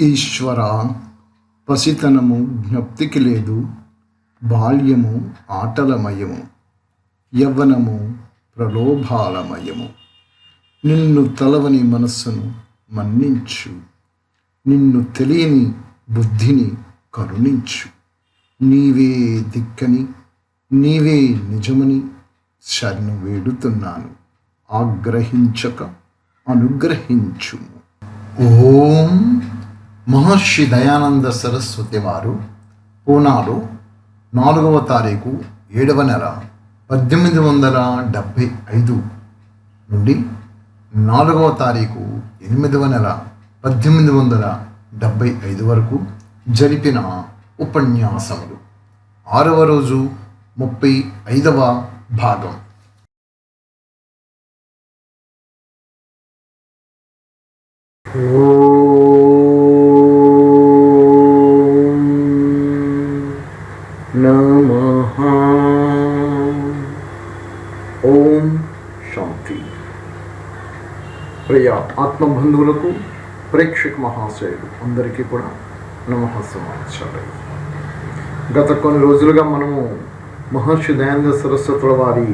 ఈశ్వరా, పసితనము జ్ఞప్తికి లేదు, బాల్యము ఆటలమయము, యవ్వనము ప్రలోభాలమయము. నిన్ను తలవని మనస్సును మన్నించు, నిన్ను తెలియని బుద్ధిని కరుణించు. నీవే దిక్కని, నీవే నిజమని శరణు వేడుతున్నాను. ఆగ్రహించక అనుగ్రహించు. ఓం. మహర్షి దయానంద సరస్వతి వారు పూనాలో 4వ తారీఖు 7వ నెల 1875 నుండి 4వ తారీఖు 8వ నెల 1875 వరకు జరిపిన ఉపన్యాసములు. 6వ రోజు 35వ భాగం. నమః. ఓం శాంతి. ప్రియ ఆత్మబంధువులకు, ప్రేక్షక మహాశయులు అందరికీ కూడా నమఃసమాచారం. గత కొన్ని రోజులుగా మనము మహర్షి దయానంద సరస్వతుల వారి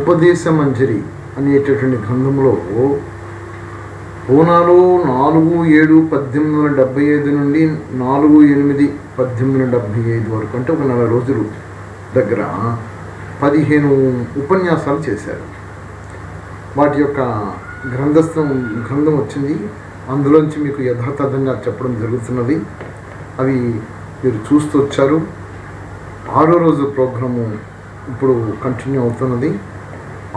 ఉపదేశ మంజరి అనేటటువంటి గ్రంథంలో పూనాలో 4/7/1875 నుండి 4/8/1875 వరకు, అంటే ఒక 4 రోజులు దగ్గర 15 ఉపన్యాసాలు చేశారు. వాటి యొక్క గ్రంథం వచ్చింది. అందులోంచి మీకు యథాతథంగా చెప్పడం జరుగుతున్నది. అవి మీరు చూస్తూ వచ్చారు. 6వ రోజు ప్రోగ్రాము ఇప్పుడు కంటిన్యూ అవుతున్నది.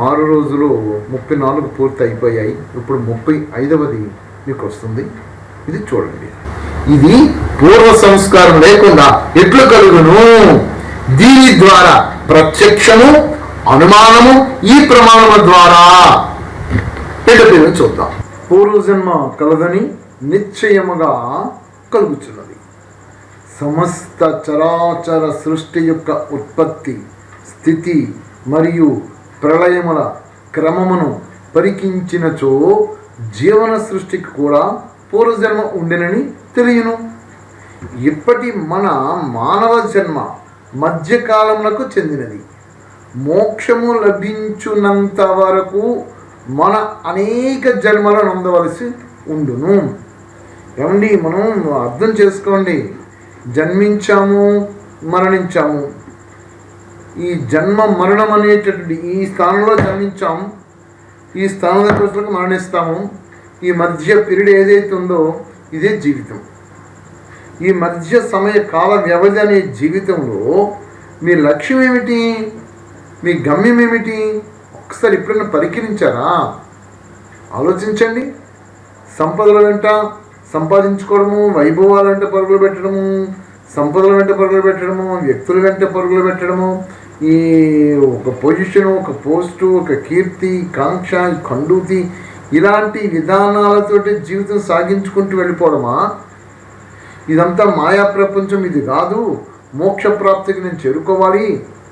6 రోజులు 34 పూర్తి అయిపోయాయి. ఇప్పుడు 35వది మీకు వస్తుంది. ఇది చూడండి. ఇది పూర్వ సంస్కారం లేకుండా ఎట్లు కలుగును? దీని ద్వారా ప్రత్యక్షము, అనుమానము, ఈ ప్రమాణము ద్వారా పేరు చూద్దాం. పూర్వజన్మ కలదని నిశ్చయముగా కలుగుతున్నది. సమస్త చరాచర సృష్టి యొక్క ఉత్పత్తి, స్థితి మరియు ప్రళయముల క్రమమును పరికించినచో జీవన సృష్టికి కూడా పూర్వజన్మ ఉండెనని తెలియను. ఇప్పటి మన మానవ జన్మ మధ్యకాలములకు చెందినది. మోక్షము లభించున్నంత వరకు మన అనేక జన్మలను పొందవలసి ఉండును. ఏమండి, మనం అర్థం చేసుకోండి. జన్మించాము, మరణించాము. ఈ జన్మ మరణం అనేటటువంటి ఈ స్థానంలో జన్మించాము, ఈ స్థానం దగ్గరకు మరణిస్తాము. ఈ మధ్య పీరియడ్ ఏదైతే ఉందో ఇదే జీవితం. ఈ మధ్య సమయ కాల వ్యవధి అనే జీవితంలో మీ లక్ష్యం ఏమిటి? మీ గమ్యం ఏమిటి? ఒకసారి ఎప్పుడైనా పరికిరించారా? ఆలోచించండి. సంపదల వెంట సంపాదించుకోవడము, వైభవాల వెంట పరుగులు పెట్టడము, సంపదల వెంట పరుగులు పెట్టడము, వ్యక్తుల వెంట పరుగులు పెట్టడము, ఈ ఒక పొజిషను, ఒక పోస్టు, ఒక కీర్తి, కాంక్ష, కండూతి, ఇలాంటి విధానాలతోటి జీవితం సాగించుకుంటూ వెళ్ళిపోవడమా? ఇదంతా మాయా ప్రపంచం. ఇది కాదు. మోక్ష ప్రాప్తికి నేను చేరుకోవాలి,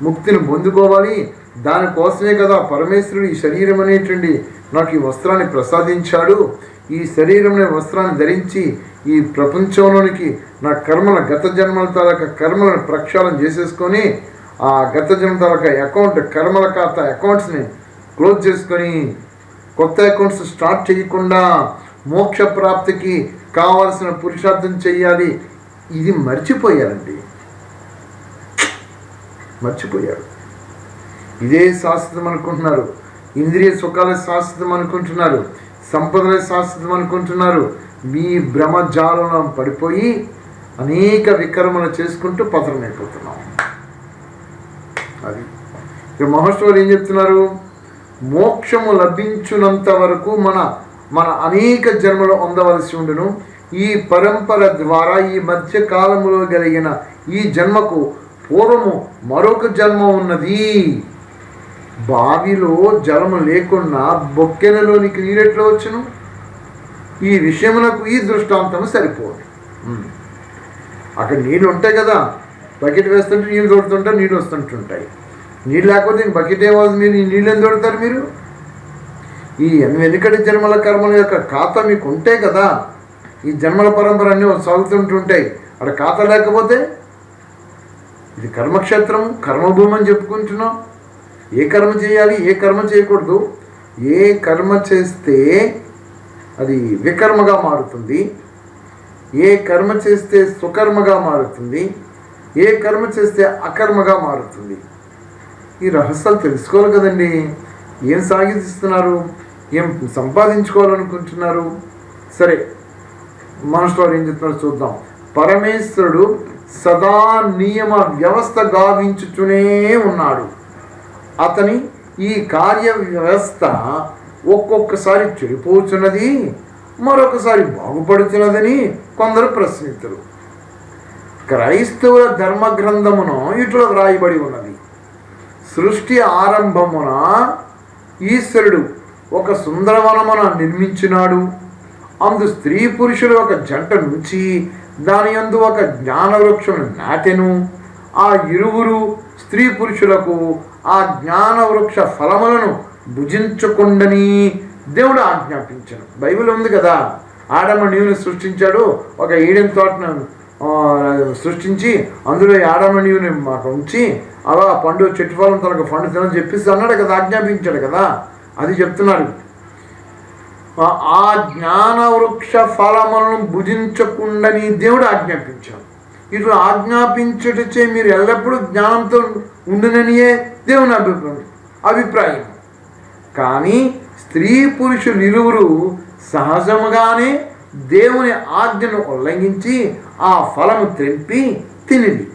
ముక్తిని పొందుకోవాలి. దానికోసమే కదా పరమేశ్వరుడు ఈ శరీరం అనేటువంటి నాకు ఈ వస్త్రాన్ని ప్రసాదించాడు. ఈ శరీరం వస్త్రాన్ని ధరించి ఈ ప్రపంచంలోనికి నా కర్మల, గత జన్మల తాలూకా కర్మలను ప్రక్షాళన చేసేసుకొని, ఆ గత జన్మ తాలూకా అకౌంట్, కర్మల ఖాతా అకౌంట్స్ని క్లోజ్ చేసుకొని కొత్త అకౌంట్స్ స్టార్ట్ చేయకుండా మోక్ష ప్రాప్తికి కావాల్సిన పురుషార్థం చెయ్యాలి. ఇది మర్చిపోయారండి, మర్చిపోయారు. ఇదే శాశ్వతం అనుకుంటున్నారు. ఇంద్రియ సుఖాలే శాశ్వతం అనుకుంటున్నారు. సంపదలే శాశ్వతం అనుకుంటున్నారు. మీ భ్రమజాలంలో పడిపోయి అనేక వికర్మలు చేసుకుంటూ పతనమైపోతున్నాం. అది ఇక మహర్షులు ఏం చెప్తున్నారు? మోక్షము లభించున్నంత వరకు మన అనేక జన్మలు పొందవలసి ఉండును. ఈ పరంపర ద్వారా ఈ మధ్య కాలములో కలిగిన ఈ జన్మకు పూర్వము మరొక జన్మ ఉన్నది. బావిలో జలము లేకుండా బొక్కెనలోనికి నీరెట్లో వచ్చును. ఈ విషయమునకు ఈ దృష్టాంతము సరిపోదు. అక్కడ నీళ్ళు ఉంటాయి కదా, బకెట్ వేస్తుంటే నీళ్ళు తోడుతుంటారు, నీళ్ళు వస్తుంటుంటాయి. నీళ్ళు లేకపోతే బకెట్ ఏమవుతుంది? మీరు ఈ నీళ్ళు ఎందుకు తోడతారు? మీరు ఈ వెనుకటి జన్మల కర్మల యొక్క ఖాతా మీకు ఉంటే కదా ఈ జన్మల పరంపర అన్నీ సాగుతుంటుంటాయి. అక్కడ ఖాతా లేకపోతే ఇది కర్మక్షేత్రము, కర్మభూమి అని చెప్పుకుంటున్నాం. ఏ కర్మ చేయాలి, ఏ కర్మ చేయకూడదు, ఏ కర్మ చేస్తే అది వికర్మగా మారుతుంది, ఏ కర్మ చేస్తే సుకర్మగా మారుతుంది, ఏ కర్మ చేస్తే అకర్మగా మారుతుంది. ఈ రహస్యాలు తెలుసుకోవాలి కదండి. ఏం సాగిస్తున్నారు, ఏం సంపాదించుకోవాలనుకుంటున్నారు? సరే, మనసులో ఏం చెప్తున్నారు చూద్దాం. పరమేశ్వరుడు సదా నియమ వ్యవస్థ గావించుతూనే ఉన్నాడు. అతని ఈ కార్య వ్యవస్థ ఒక్కొక్కసారి చెడిపోతున్నది, మరొకసారి బాగుపడుతున్నదని కొందరు ప్రశ్నితులు. క్రైస్తవుల ధర్మగ్రంథమును ఇట్లా వ్రాయబడి ఉన్నది. సృష్టి ఆరంభమున ఈశ్వరుడు ఒక సుందరవనమున నిర్మించినాడు. అందు స్త్రీ పురుషులు ఒక జంట నుంచి దాని యందు ఒక జ్ఞానవృక్షను నాటెను. ఆ ఇరువురు స్త్రీ పురుషులకు ఆ జ్ఞానవృక్ష ఫలములను భుజించకుండని దేవుడు ఆజ్ఞాపించను. బైబిల్ ఉంది కదా, ఆడమ నీవుని సృష్టించాడు, ఒక ఈడెన్ తోటను సృష్టించి అందులో ఆడమ నీవుని మాకు ఉంచి అలా పండు చెట్టు ఫలం తనకు పండు తినని చెప్పేసి అన్నాడు కదా, ఆజ్ఞాపించాడు కదా. అది చెప్తున్నాడు. ఆ జ్ఞానవృక్ష ఫలములను భుజించకుండాని దేవుడు ఆజ్ఞాపించాడు. ఇట్లా ఆజ్ఞాపించటచే మీరు ఎల్లప్పుడూ జ్ఞానంతో ఉండుననియే దేవుని అభిప్రాయం. కానీ స్త్రీ పురుషులు ఇరువురు సహజముగానే దేవుని ఆజ్ఞను ఉల్లంఘించి ఆ ఫలము త్రెంపి తినిది.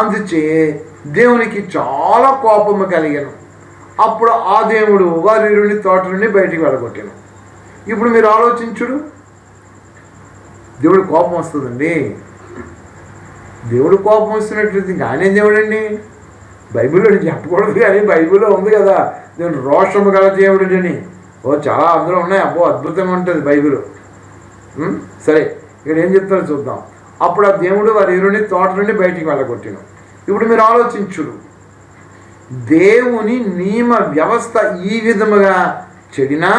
అందుచే దేవునికి చాలా కోపము కలిగను. అప్పుడు ఆ దేవుడు వారి తోట నుండి బయటికి వెళ్ళగొట్టాను. ఇప్పుడు మీరు ఆలోచించుడు, దేవుడు కోపం వస్తుందండి. దేవుడు కోపం వస్తున్నట్లయితే ఇంకా ఆయన దేవుడండి. బైబిల్లో చెప్పకూడదు కానీ బైబిల్లో ఉంది కదా, దేవుడు రోషము గల దేవుడు అని. చాలా అందులో ఉన్నాయి. అబ్బో అద్భుతంగా ఉంటుంది బైబిల్. సరే, ఇక్కడ ఏం చెప్తారో చూద్దాం. అప్పుడు ఆ దేవుడు వారి ఇరుని తోట నుండి బయటికి వెళ్ళగొట్టాను. ఇప్పుడు మీరు ఆలోచించుడు, దేవుని నియమ వ్యవస్థ ఈ విధముగా చెడినా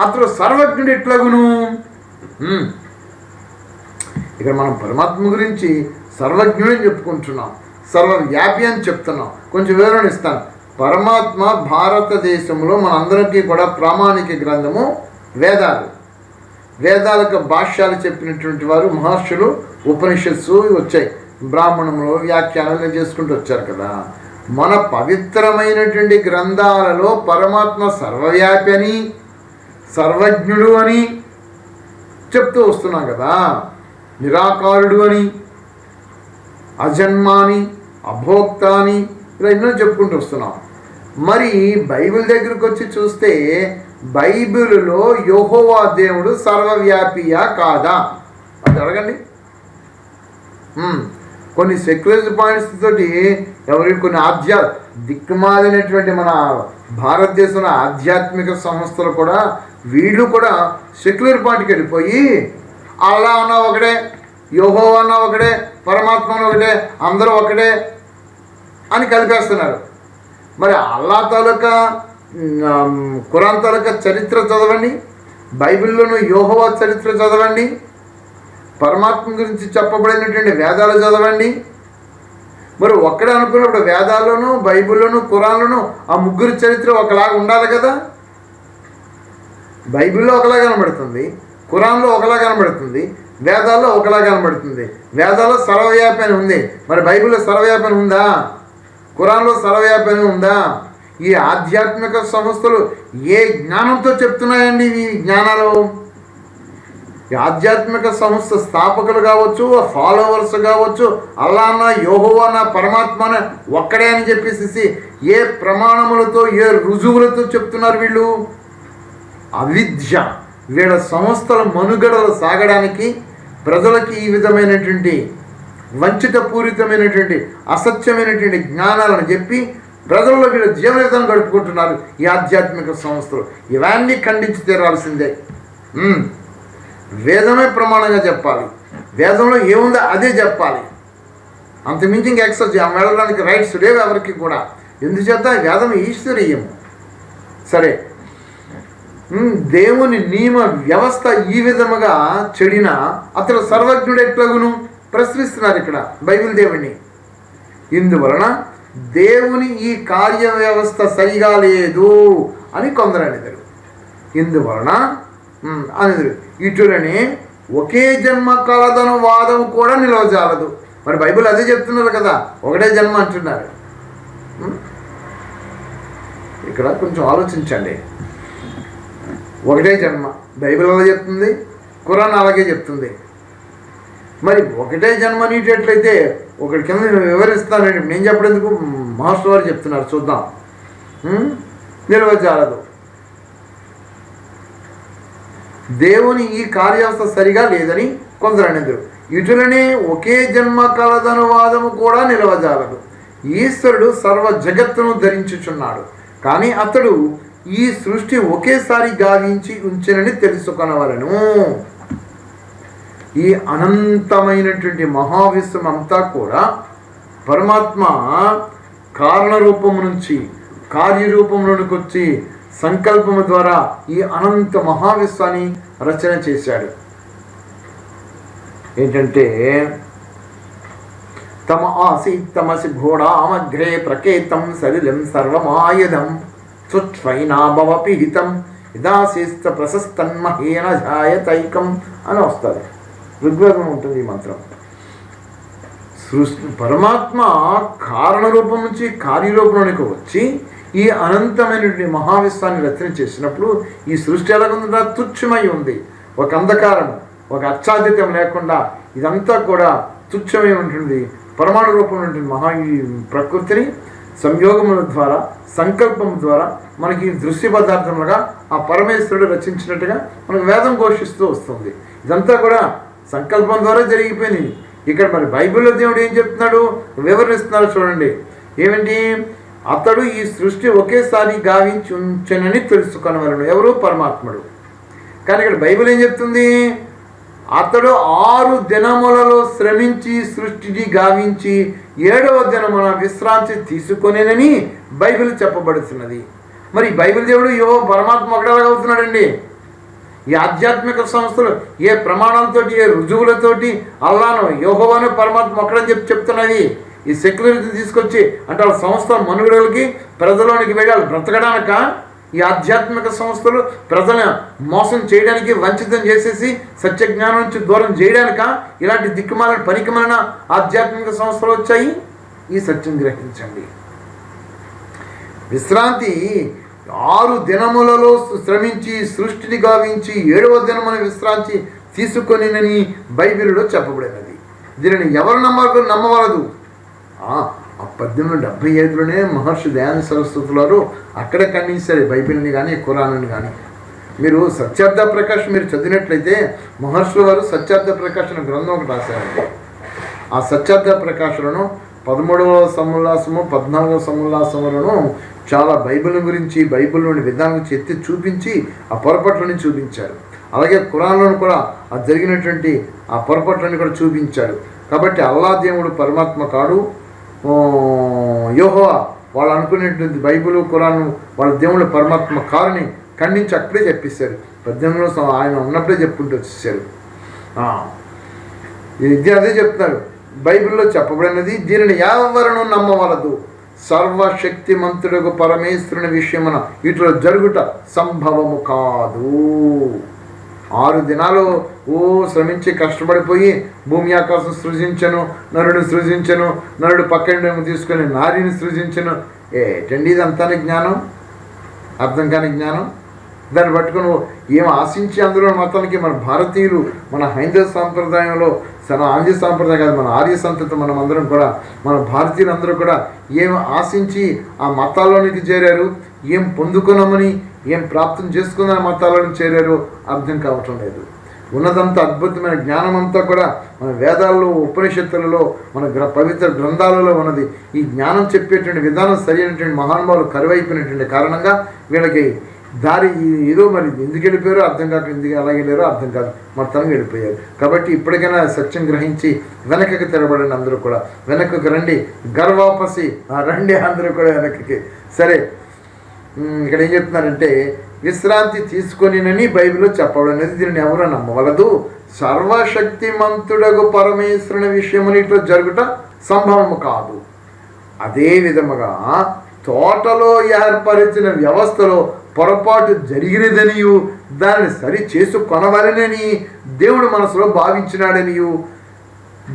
అతడు సర్వజ్ఞుడు ఎట్లాగును? ఇక్కడ మనం పరమాత్మ గురించి సర్వజ్ఞుడని చెప్పుకుంటున్నాం, సర్వవ్యాపి అని చెప్తున్నాం. కొంచెం వివరణ ఇస్తాను. పరమాత్మ భారతదేశంలో మనందరికీ కూడా ప్రామాణిక గ్రంథము వేదాలు. వేదాలకు భాష్యాలు చెప్పినటువంటి వారు మహర్షులు, ఉపనిషత్సు వచ్చాయి. బ్రాహ్మణంలో వ్యాఖ్యానాలు చేసుకుంటూ వచ్చారు కదా. మన పవిత్రమైనటువంటి గ్రంథాలలో పరమాత్మ సర్వవ్యాపి అని, సర్వజ్ఞుడు అని చెప్తూ వస్తున్నాం కదా. నిరాకారుడు అని, అజన్మాని, అభోక్త అని ఇలా ఎన్నో చెప్పుకుంటూ వస్తున్నాం. మరి బైబిల్ దగ్గరకు వచ్చి చూస్తే బైబిలులో యెహోవా దేవుడు సర్వవ్యాపియా కాదా అది అడగండి. కొన్ని సెక్యులర్ పాయింట్స్ తోటి ఎవరికి కొన్ని దిక్కుమాలినటువంటి మన భారతదేశంలో ఆధ్యాత్మిక సంస్థలు కూడా వీళ్ళు కూడా సెక్యులర్ పాయింట్కి వెళ్ళిపోయి అల్లా అన్నా ఒకటే, యెహోవా అన్నా ఒకటే, పరమాత్మ ఒకటే, అందరూ ఒకటే అని కలిపేస్తున్నారు. మరి అల్లా తాలూకా ఖురాన్ తాలూకా చరిత్ర చదవండి, బైబిల్లోనూ యెహోవా చరిత్ర చదవండి, పరమాత్మ గురించి చెప్పబడినటువంటి వేదాలు చదవండి. మరి ఒక్కడే అనుకున్నప్పుడు వేదాల్లోనూ బైబిల్లోనూ ఖురాన్లోనూ ఆ ముగ్గురు చరిత్ర ఒకలాగా ఉండాలి కదా. బైబిల్లో ఒకలా కనబడుతుంది, ఖురాన్లో ఒకలా కనబడుతుంది, వేదాల్లో ఒకలా కనబడుతుంది. వేదాల్లో సర్వవ్యాపి అని ఉంది, మరి బైబిల్లో సర్వవ్యాపి అని ఉందా? ఖురాన్లో సర్వవ్యాపి అని ఉందా? ఈ ఆధ్యాత్మిక సంస్థలు ఏ జ్ఞానంతో చెప్తున్నాయండి ఈ జ్ఞానాలు? ఈ ఆధ్యాత్మిక సంస్థ స్థాపకులు కావచ్చు, ఫాలోవర్స్ కావచ్చు, అల్లానా యెహోవానా పరమాత్మన ఒక్కడే అని చెప్పేసి ఏ ప్రమాణములతో ఏ రుజువులతో చెప్తున్నారు వీళ్ళు? అవిద్య వీళ్ళ సంస్థల మనుగడలు సాగడానికి ప్రజలకి ఈ విధమైనటువంటి వంచితపూరితమైనటువంటి అసత్యమైనటువంటి జ్ఞానాలను చెప్పి ప్రజల్లో వీళ్ళ జీవన విధానం గడుపుకుంటున్నారు ఈ ఆధ్యాత్మిక సంస్థలు. ఇవన్నీ ఖండించి తీరాల్సిందే. వేదమే ప్రమాణంగా చెప్పాలి, వేదంలో ఏముందో అదే చెప్పాలి. అంతమించి ఇంక ఎక్సెస్ వెళ్ళడానికి రైట్స్ లేవు ఎవరికి కూడా. ఎందుచేత వేదం ఈశ్వరీయము. సరే, దేవుని నియమ వ్యవస్థ ఈ విధముగా చెడిన అతడు సర్వజ్ఞుడు ఎట్లగును ప్రశ్నిస్తున్నారు ఇక్కడ బైబిల్ దేవుణ్ణి. ఇందువలన దేవుని ఈ కార్య వ్యవస్థ సరిగా లేదు అని కొందరు అనేదారు. ఇందువలన అనేదారు ఇటులనే ఒకే జన్మ కలదను వాదం కూడా నిలవజాలదు. మరి బైబిల్ అదే చెప్తున్నారు కదా, ఒకటే జన్మ అంటున్నారు. ఇక్కడ కొంచెం ఆలోచించండి. ఒకటే జన్మ బైబిల్ అలా చెప్తుంది, ఖురాన్ అలాగే చెప్తుంది. మరి ఒకటే జన్మ అనేటట్లయితే ఒకటి కింద వివరిస్తానండి. నేను చెప్పడేందుకు మాస్టర్ వారు చెప్తున్నారు, చూద్దాం. నిలవజాలదు. దేవుని ఈ కార్యవస్థ సరిగా లేదని కొందరు అనేది. ఇటులనే ఒకే జన్మ కలదనువాదము కూడా నిలవజాలదు. ఈశ్వరుడు సర్వ జగత్తును ధరించుచున్నాడు, కానీ అతడు ఈ సృష్టి ఒకేసారి గావించి ఉంచెనని తెలుసుకొనవలెను. ఈ అనంతమైనటువంటి మహావిశ్వం అంతా కూడా పరమాత్మ కారణరూపము నుంచి కార్యరూపంలోనికి వచ్చి సంకల్పము ద్వారా ఈ అనంత మహావిశ్వాన్ని రచన చేశాడు. ఏంటంటే తమ ఆసీత్ తమసి ఘోడామగ్రే ప్రకేతం సలిలం సర్వమాయదం సుష్వైనాభవపీడితం ఇదాశిస్త ప్రశస్తన్మహేన జాయతైకం అని వస్తుంది. ఋగ్వేదం ఉంటుంది ఈ మంత్రం. సృష్టి పరమాత్మ కారణరూపం నుంచి కార్యరూపంలోనికి వచ్చి ఈ అనంతమైనటువంటి మహావిశ్వాన్ని రచన చేసినప్పుడు ఈ సృష్టి ఎలాగుందా? తుచ్చమై ఉంది. ఒక అంధకారం, ఒక అచ్ఛాదిత్యం లేకుండా ఇదంతా కూడా తుచ్చమై ఉంటుంది. పరమాణు రూపంలో ఉంటుంది ఈ ప్రకృతిని సంయోగముల ద్వారా సంకల్పం ద్వారా మనకి దృశ్య పదార్థములుగా ఆ పరమేశ్వరుడు రచించినట్టుగా మనకు వేదం ఘోషిస్తూ వస్తుంది. ఇదంతా కూడా సంకల్పం ద్వారా జరిగిపోయింది. ఇక్కడ మరి బైబిల్లో దేవుడు ఏం చెప్తున్నాడు, వివరిస్తున్నాడు చూడండి. ఏమిటి? అతడు ఈ సృష్టి ఒకేసారి గావించి ఉంచెనని తెలుసుకొనవలెను. ఎవరు? పరమాత్ముడు. కానీ ఇక్కడ బైబిల్ ఏం చెప్తుంది? అతడు 6 దినములలో శ్రమించి సృష్టిని గావించి 7వ దినమున విశ్రాంతి తీసుకొనేనని బైబిల్ చెప్పబడుతున్నది. మరి బైబిల్ దేవుడు పరమాత్మ ఒకటేలాగవుతున్నాడండి. ఈ ఆధ్యాత్మిక సంస్థలు ఏ ప్రమాణాలతోటి ఏ రుజువులతోటి అల్లాను యెహోవాను పరమాత్మ ఒకటని చెప్తున్నది. ఈ సెక్యులరిటీ తీసుకొచ్చి అంటే వాళ్ళ సంస్థ మనుగడలకి ప్రజలోనికి వెళ్ళి వాళ్ళు బ్రతకడానిక ఈ ఆధ్యాత్మిక సంస్థలు ప్రజలను మోసం చేయడానికి, వంచితం చేసేసి సత్యజ్ఞానం నుంచి దూరం చేయడానిక ఇలాంటి దిక్కుమాలిన పనికిమాలిన ఆధ్యాత్మిక సంస్థలు వచ్చాయి? ఈ సత్యం గ్రహించండి. విశ్రాంతి 6 దినములలో శ్రమించి సృష్టిని గావించి 7వ దినమున విశ్రాంతి తీసుకొనినని బైబిల్లో చెప్పబడినది. దీనిని ఎవరు నమ్మవలదు? 1875లోనే మహర్షి దయానంద సరస్వతి వారు అక్కడే ఖండించారు బైబిల్ని కానీ ఖురాన్ని కానీ. మీరు సత్యార్థ ప్రకాశ్ మీరు చదివినట్లయితే మహర్షుల వారు సత్యార్థ ప్రకాశన గ్రంథం ఒకటి రాశారండి. ఆ సత్యార్థ ప్రకాశలను 13వ సముల్లాసము 14వ సముల్లాసములను చాలా బైబిల్ గురించి బైబిల్లోని విధానం గురించి ఎత్తి చూపించి ఆ పొరపాట్లని చూపించారు. అలాగే ఖురాన్లోను కూడా ఆ జరిగినటువంటి ఆ పొరపాట్లని కూడా చూపించారు. కాబట్టి అల్లా దేవుడు పరమాత్మ కాడు, యెహోవా వాళ్ళు అనుకునేటువంటి బైబిల్ ఖురాన్ వాళ్ళ దేవుడు పరమాత్మ కారుని ఖండించి అక్కడే చెప్పేశారు. 18వ ఆయన ఉన్నప్పుడే చెప్పుకుంటూ వచ్చేసారు. ఇది అదే చెప్తున్నారు బైబిల్లో చెప్పబడినది. దీనిని ఎవరను నమ్మవలదు. సర్వశక్తిమంతుడుకు పరమేశ్వరుని విషయమున ఇట్లా జరుగుట సంభవము కాదు. 6 దినాలు శ్రమించి కష్టపడిపోయి భూమి ఆకాశం సృజించను, నరుడు సృజించను, నరుడు పక్కన తీసుకొని నారిని సృజించను. ఏంటండి ఇదంతానే జ్ఞానం? అర్థం కాని జ్ఞానం. దాన్ని పట్టుకొని ఏం ఆశించి అందులో మతానికి మన భారతీయులు మన హైందవ సాంప్రదాయంలో ఆంధ్ర సాంప్రదాయం కాదు, మన ఆర్య సంతతి మనం అందరం కూడా మన భారతీయులందరూ కూడా ఏం ఆశించి ఆ మతాల్లోనికి చేరారు, ఏం పొందుకున్నామని ఏం ప్రాప్తం చేసుకుందని మతాలను చేరారు అర్థం కావటం లేదు. ఉన్నదంతా అద్భుతమైన జ్ఞానం అంతా కూడా మన వేదాల్లో ఉపనిషత్తులలో మన పవిత్ర గ్రంథాలలో ఉన్నది. ఈ జ్ఞానం చెప్పేటువంటి విధానం సరైనటువంటి మహానుభావులు కరువైపోయినటువంటి కారణంగా వీళ్ళకి దారి ఏదో మరి ఎందుకు వెళ్ళిపోయారో అర్థం కాక, ఎందుకు అలాగే వెళ్ళారో అర్థం కాదు, మొత్తానికి వెళ్ళిపోయారు. కాబట్టి ఇప్పటికైనా సత్యం గ్రహించి వెనకకి తిరగబడండి. అందరూ కూడా వెనకకి రండి, గర్వాపసి రండి అందరూ కూడా వెనకకి. సరే, ఇక్కడ ఏం చెప్తున్నారంటే విశ్రాంతి తీసుకొనినని బైబిల్లో చెప్పబడినది. దీనిని ఎవరు నమ్మవలదు. సర్వశక్తిమంతుడగు పరమేశ్వరుని విషయముని ఇట్లా జరుగుట సంభవము కాదు. అదే విధముగా తోటలో ఏర్పరిచిన వ్యవస్థలో పొరపాటు జరిగినదనియు దానిని సరి చేసుకొనవలనని దేవుడు మనసులో భావించినాడనియు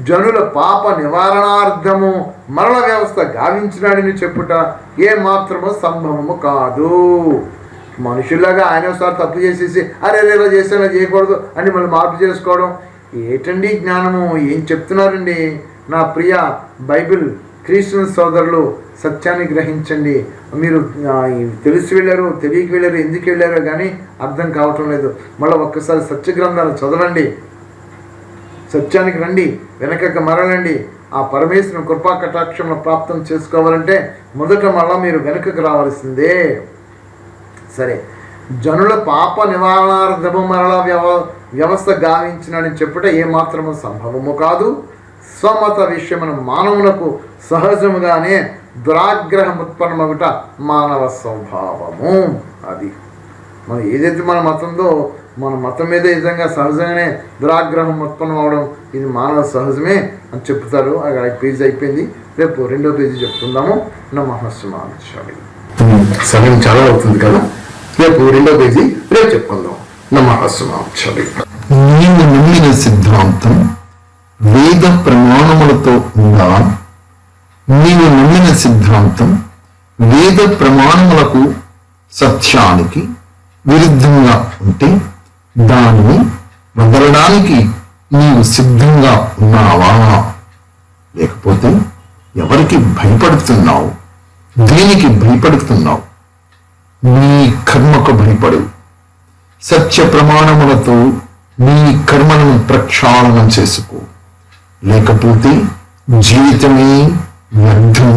జనుల పాప నివారణార్థము మరణ వ్యవస్థ గావించినాడని చెప్పుట ఏమాత్రము సంభవము కాదు. మనుషుల్లాగా ఆయన ఒకసారి తప్పు చేసేసి అరే ఇలా చేసాను చేయకూడదు అని మళ్ళీ మార్పు చేసుకోవడం ఏటండి జ్ఞానము? ఏం చెప్తున్నారండి? నా ప్రియ బైబిల్ క్రిస్టియన్ సోదరులు, సత్యాన్ని గ్రహించండి. మీరు తెలిసి వెళ్ళారు, తెలియక వెళ్ళారు, ఎందుకు వెళ్ళారో కానీ అర్థం కావటం లేదు. మళ్ళీ ఒక్కసారి సత్య గ్రంథాలు చదవండి, సత్యానికి రండి, వెనకక మరలండి. ఆ పరమేశ్వరుని కృపా కటాక్షంలో ప్రాప్తం చేసుకోవాలంటే మొదట మళ్ళా మీరు వెనుకకు రావాల్సిందే. సరే, జనుల పాప నివారణార్థము మరలా వ్యవస్థ గావించినని చెప్పుట ఏమాత్రము సంభవము కాదు. స్వమత విషయమున మానవులకు సహజముగానే దురాగ్రహం ఉత్పన్నమగుట మానవ స్వభావము. అది మనం ఏదైతే మన మతంతో మన మతం మీద విధంగా సహజంగానే దురాగ్రహం ఉత్పన్నం అవడం ఇది మానవ సహజమే అని చెప్తారు. అక్కడ పేజీ అయిపోయింది. రేపు 2వ పేజీ చెప్తుందాము. నమః శివాయ. సమయం చాలా అవుతుంది కదా, రేపు 2వ పేజీ రేపు చెప్పుకుందాం. నమః శివాయ. నీవు నమ్మిన సిద్ధాంతం వేద ప్రమాణములతో ఉందా? నీవు నమ్మిన సిద్ధాంతం వేద ప్రమాణములకు సత్యానికి విరుద్ధంగా ఉంటే దానిని వదలడానికి నీవు సిద్ధంగా ఉన్నావా? లేకపోతే ఎవరికి భయపడుతున్నావు? దేనికి భయపడుతున్నావు? నీ కర్మకు భయపడు. సత్య ప్రమాణములతో నీ కర్మలను ప్రక్షాళన చేసుకో, లేకపోతే జీవితమే వ్యర్థం.